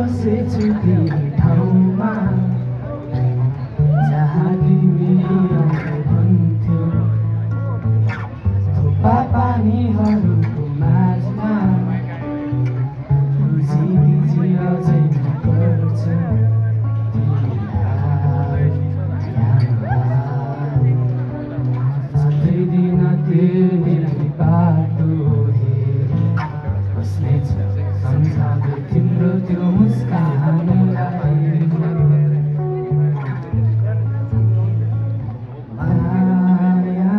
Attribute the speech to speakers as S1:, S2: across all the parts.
S1: बसेछु त्यही ठाउँमा जहाँ तिमी भन्थ्यौ थोपा पानीहरूको माझमा बुझिदिजी अझै गर्छु सधैँ दिन त्यो बाटो बस्नेछ सम्झाउँदै तिम्रो त्यो मुस्कानलाई मायामा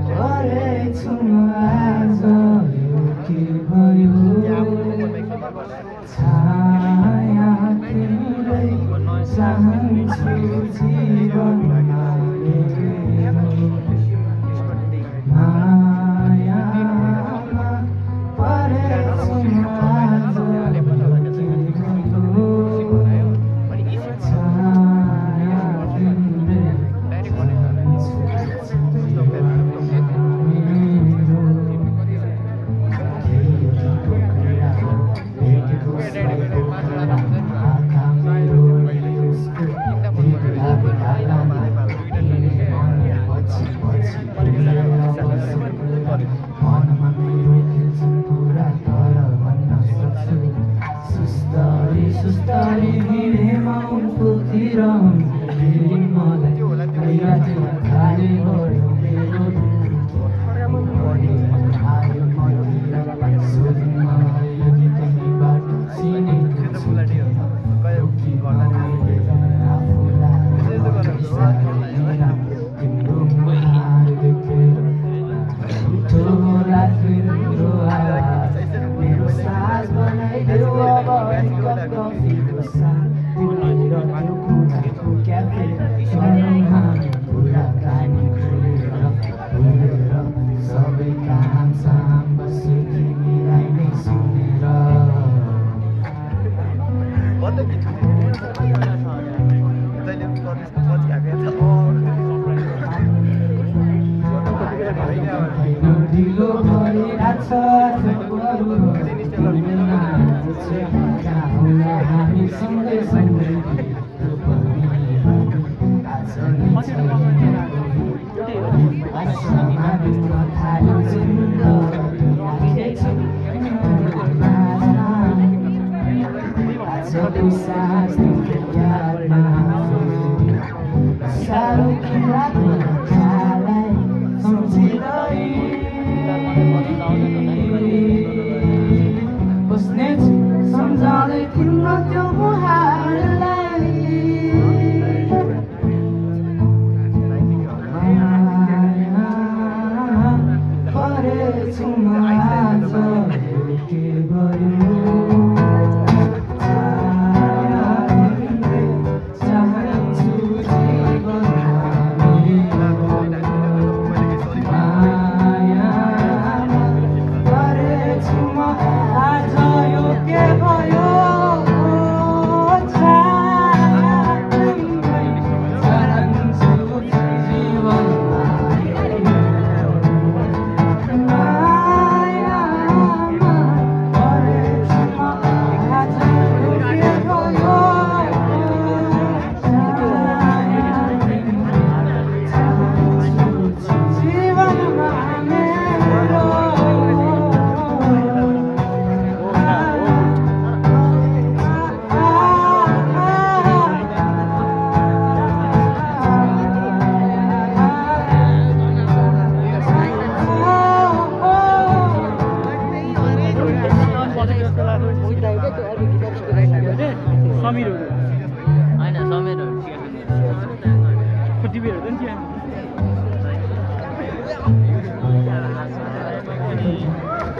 S1: परेछु म आज यो के भयो छाया तिम्रै चाहन्छु जीवनमा मायामा परेछु म आज छाया तिम्रै सुस्तरी हिँडेमा उनकोतिर मलाई खाली गयो मेरो आयो मतिर सोधिन मलाई यदि तिमी बाटो चिनेको छु तिम्रो मुहार देखेर मिठो होला तिम्रो आवाज मेरो सास बनाइदेऊ अब कफीको साथ तिमीले र त्यो कुराको क्याफे सरमा कुराकानी खुलेर सबै काम साम बस्यो तिमीलाई नै सुनेर ढिलो भइरहेछ हामी सँगै सँगै थाल्यो जिन्दगी सास यादमा साह्रो रातमा खालाई सम्झिँदै बस्नेछु सम्झाउँदै तिम्रो त्यो मुहारलाई परेछु म आज के भयो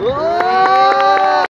S2: Oh!